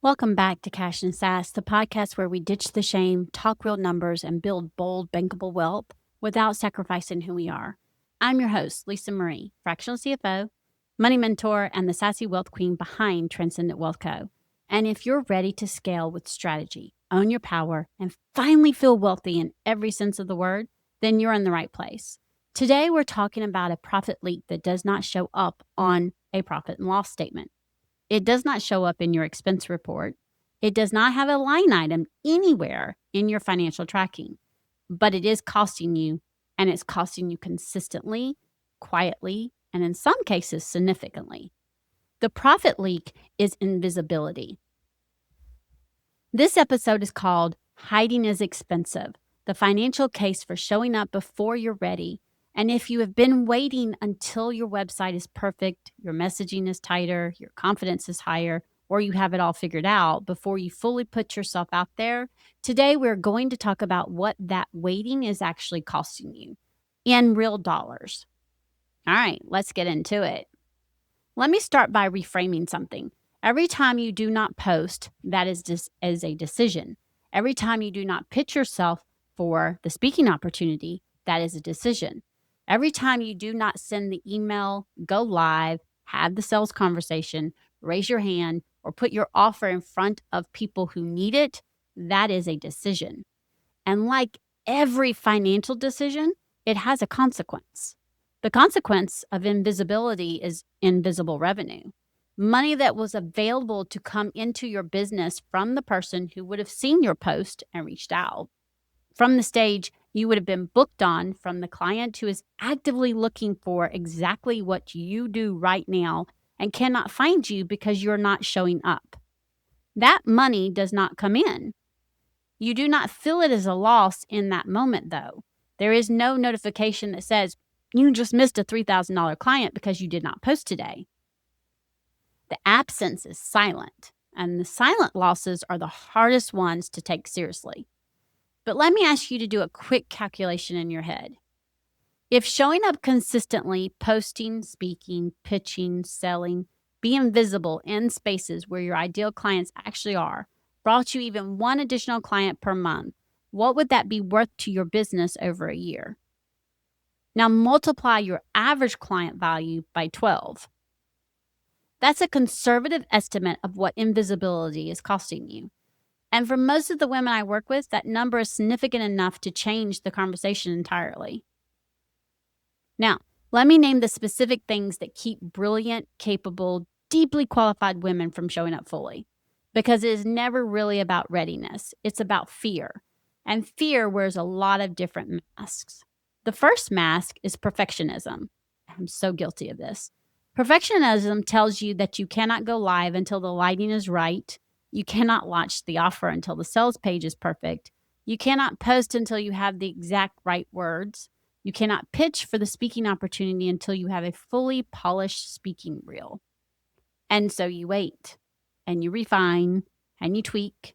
Welcome back to Cash and Sass, the podcast where we ditch the shame, talk real numbers, and build bold, bankable wealth without sacrificing who we are. I'm your host, Lisa Marie, fractional CFO, money mentor, and the sassy wealth queen behind Transcendent Wealth Co. And if you're ready to scale with strategy, own your power, and finally feel wealthy in every sense of the word, then you're in the right place. Today, we're talking about a profit leak that does not show up on a profit and loss statement. It does not show up in your expense report. It does not have a line item anywhere in your financial tracking, but it is costing you, and it's costing you consistently, quietly, and in some cases, significantly. The profit leak is invisibility. This episode is called Hiding is Expensive, the financial case for showing up before you're ready. And if you have been waiting until your website is perfect, your messaging is tighter, your confidence is higher, or you have it all figured out before you fully put yourself out there, today we're going to talk about what that waiting is actually costing you in real dollars. All right, let's get into it. Let me start by reframing something. Every time you do not post, that is a decision. Every time you do not pitch yourself for the speaking opportunity, that is a decision. Every time you do not send the email, go live, have the sales conversation, raise your hand, or put your offer in front of people who need it, that is a decision. And like every financial decision, it has a consequence. The consequence of invisibility is invisible revenue. Money that was available to come into your business from the person who would have seen your post and reached out. From the stage you would have been booked on, from the client who is actively looking for exactly what you do right now and cannot find you because you're not showing up. That money does not come in. You do not feel it as a loss in that moment, though. There is no notification that says, you just missed a $3,000 client because you did not post today. The absence is silent, and the silent losses are the hardest ones to take seriously. But let me ask you to do a quick calculation in your head. If showing up consistently, posting, speaking, pitching, selling, being visible in spaces where your ideal clients actually are, brought you even one additional client per month, what would that be worth to your business over a year? Now multiply your average client value by 12. That's a conservative estimate of what invisibility is costing you. And for most of the women I work with, that number is significant enough to change the conversation entirely. Now, let me name the specific things that keep brilliant, capable, deeply qualified women from showing up fully. Because it is never really about readiness. It's about fear. And fear wears a lot of different masks. The first mask is perfectionism. I'm so guilty of this. Perfectionism tells you that you cannot go live until the lighting is right. You cannot launch the offer until the sales page is perfect. You cannot post until you have the exact right words. You cannot pitch for the speaking opportunity until you have a fully polished speaking reel. And so you wait, and you refine, and you tweak,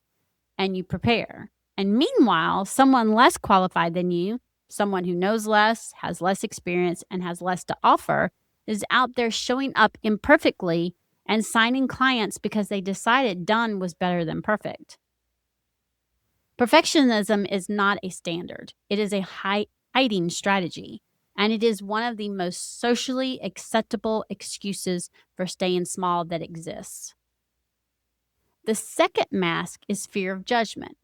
and you prepare. And meanwhile, someone less qualified than you, someone who knows less, has less experience, and has less to offer, is out there showing up imperfectly and signing clients because they decided done was better than perfect. Perfectionism is not a standard. It is a hiding strategy, and it is one of the most socially acceptable excuses for staying small that exists. The second mask is fear of judgment.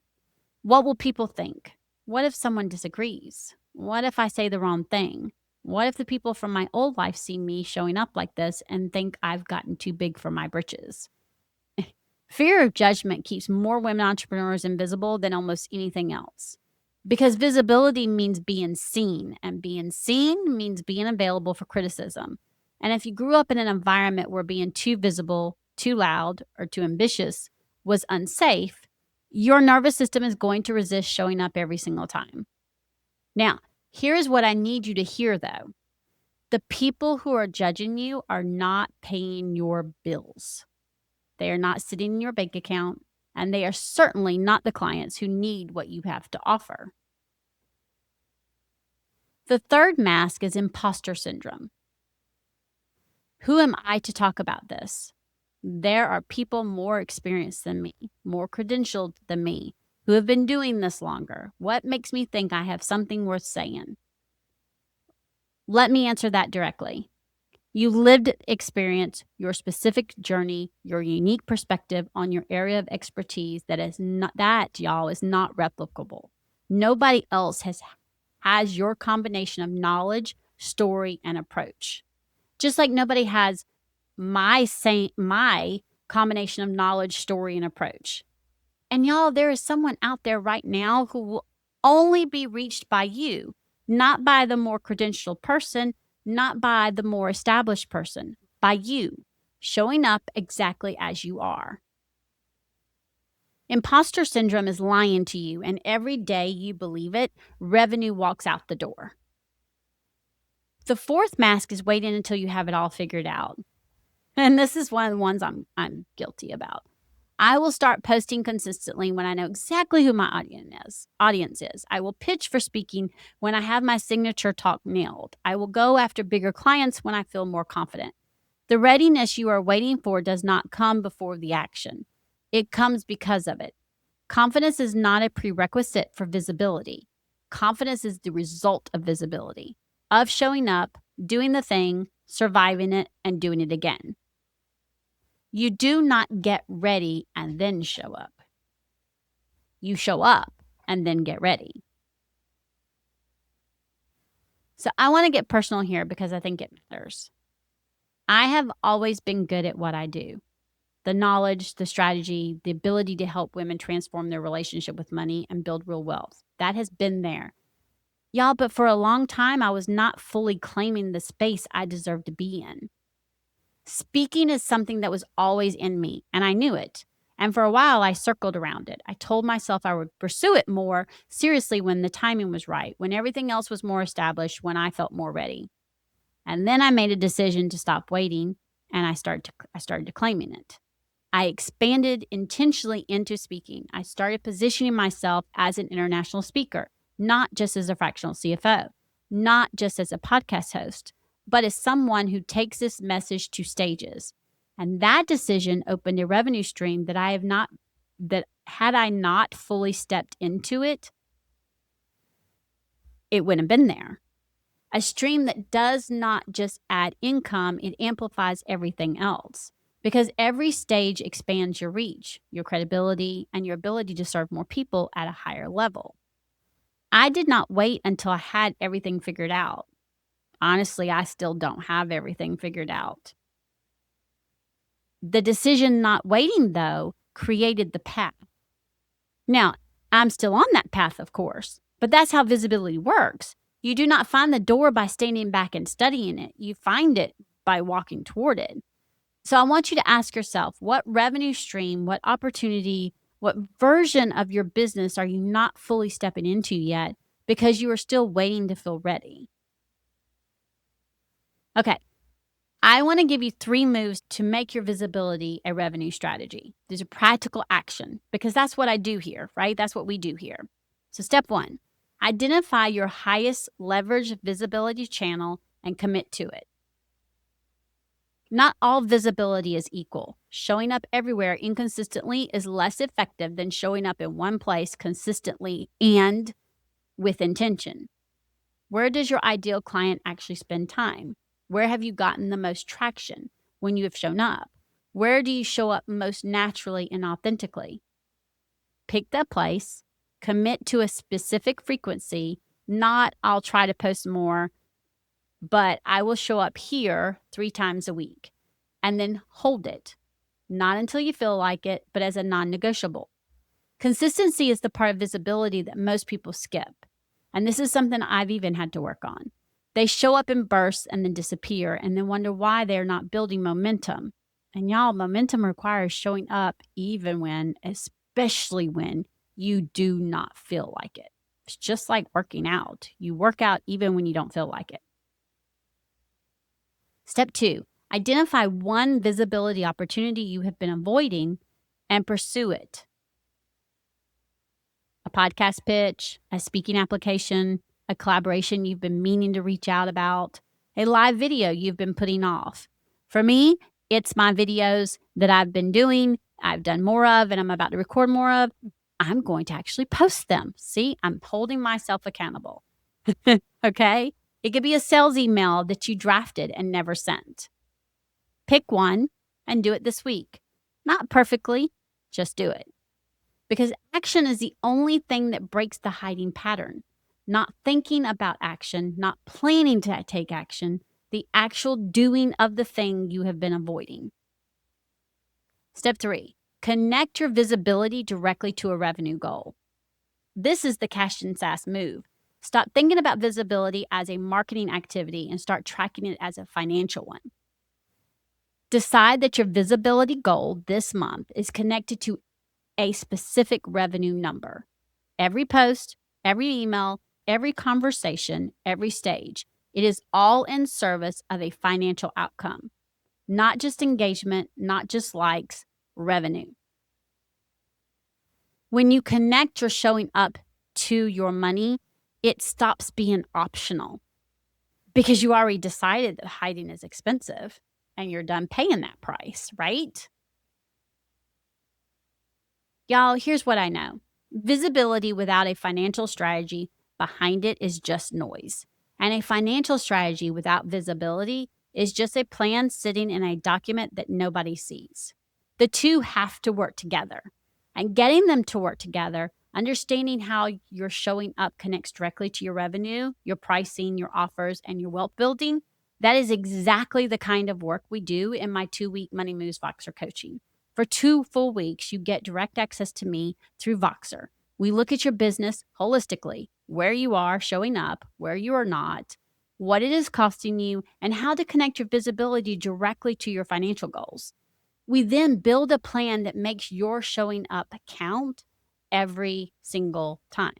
What will people think? What if someone disagrees? What if I say the wrong thing? What if the people from my old life see me showing up like this and think I've gotten too big for my britches? Fear of judgment keeps more women entrepreneurs invisible than almost anything else. Because visibility means being seen, and being seen means being available for criticism. And if you grew up in an environment where being too visible, too loud, or too ambitious was unsafe, your nervous system is going to resist showing up every single time. Now, here's what I need you to hear, though. The people who are judging you are not paying your bills. They are not sitting in your bank account, and they are certainly not the clients who need what you have to offer. The third mask is imposter syndrome. Who am I to talk about this? There are people more experienced than me, more credentialed than me, who have been doing this longer. What makes me think I have something worth saying? Let me answer that directly. You lived experience, your specific journey, your unique perspective on your area of expertise y'all, is not replicable. Nobody else has your combination of knowledge, story, and approach. Just like nobody has my combination of knowledge, story, and approach. And y'all, there is someone out there right now who will only be reached by you, not by the more credentialed person, not by the more established person, by you, showing up exactly as you are. Imposter syndrome is lying to you, and every day you believe it, revenue walks out the door. The fourth mask is waiting until you have it all figured out. And this is one of the ones I'm guilty about. I will start posting consistently when I know exactly who my audience is. I will pitch for speaking when I have my signature talk nailed. I will go after bigger clients when I feel more confident. The readiness you are waiting for does not come before the action. It comes because of it. Confidence is not a prerequisite for visibility. Confidence is the result of visibility, of showing up, doing the thing, surviving it, and doing it again. You do not get ready and then show up. You show up and then get ready. So I want to get personal here because I think it matters. I have always been good at what I do. The knowledge, the strategy, the ability to help women transform their relationship with money and build real wealth. That has been there. Y'all, but for a long time, I was not fully claiming the space I deserved to be in. Speaking is something that was always in me, and I knew it. And for a while, I circled around it. I told myself I would pursue it more seriously when the timing was right, when everything else was more established, when I felt more ready. And then I made a decision to stop waiting, and I started claiming it. I expanded intentionally into speaking. I started positioning myself as an international speaker, not just as a fractional CFO, not just as a podcast host, but as someone who takes this message to stages. And that decision opened a revenue stream that had I not fully stepped into it, it wouldn't have been there. A stream that does not just add income, it amplifies everything else. Because every stage expands your reach, your credibility, and your ability to serve more people at a higher level. I did not wait until I had everything figured out. Honestly, I still don't have everything figured out. The decision not waiting, though, created the path. Now, I'm still on that path, of course, but that's how visibility works. You do not find the door by standing back and studying it. You find it by walking toward it. So I want you to ask yourself, what revenue stream, what opportunity, what version of your business are you not fully stepping into yet because you are still waiting to feel ready? Okay. I want to give you 3 moves to make your visibility a revenue strategy. These are practical action because that's what I do here, right? That's what we do here. So step 1, identify your highest leverage visibility channel and commit to it. Not all visibility is equal. Showing up everywhere inconsistently is less effective than showing up in one place consistently and with intention. Where does your ideal client actually spend time? Where have you gotten the most traction when you have shown up? Where do you show up most naturally and authentically? Pick that place, commit to a specific frequency, not I'll try to post more, but I will show up here 3 times a week. And then hold it, not until you feel like it, but as a non-negotiable. Consistency is the part of visibility that most people skip. And this is something I've even had to work on. They show up in bursts and then disappear and then wonder why they're not building momentum. And y'all, momentum requires showing up especially when you do not feel like it. It's just like working out. You work out even when you don't feel like it. Step 2, identify one visibility opportunity you have been avoiding and pursue it. A podcast pitch, a speaking application, a collaboration you've been meaning to reach out about, a live video you've been putting off. For me, It's my videos that I've been doing, I've done more of, and I'm about to record more of. I'm going to actually post them. See, I'm holding myself accountable. Okay? It could be a sales email that you drafted and never sent. Pick one and do it this week. Not perfectly, just do it. Because action is the only thing that breaks the hiding pattern. Not thinking about action, not planning to take action, the actual doing of the thing you have been avoiding. Step 3, connect your visibility directly to a revenue goal. This is the cash and SaaS move. Stop thinking about visibility as a marketing activity and start tracking it as a financial one. Decide that your visibility goal this month is connected to a specific revenue number. Every post, every email, every conversation, every stage, it is all in service of a financial outcome, not just engagement, not just likes, revenue. When you connect your showing up to your money, it stops being optional because you already decided that hiding is expensive and you're done paying that price, right? Y'all, here's what I know. Visibility without a financial strategy behind it is just noise. And a financial strategy without visibility is just a plan sitting in a document that nobody sees. The two have to work together. And getting them to work together, understanding how your showing up connects directly to your revenue, your pricing, your offers, and your wealth building, that is exactly the kind of work we do in my 2-week Money Movz Voxer Coaching. For 2 full weeks, you get direct access to me through Voxer. We look at your business holistically, where you are showing up, where you are not, what it is costing you, and how to connect your visibility directly to your financial goals. We then build a plan that makes your showing up count every single time.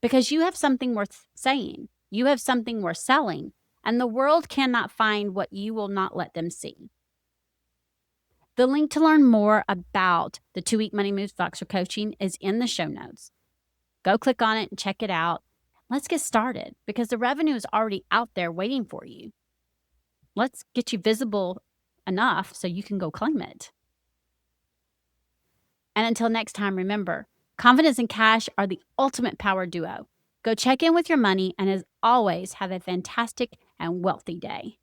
Because you have something worth saying, you have something worth selling, and the world cannot find what you will not let them see. The link to learn more about the 2-week Money Movz Voxer Coaching is in the show notes. Go click on it and check it out. Let's get started because the revenue is already out there waiting for you. Let's get you visible enough so you can go claim it. And until next time, remember, confidence and cash are the ultimate power duo. Go check in with your money and as always, have a fantastic and wealthy day.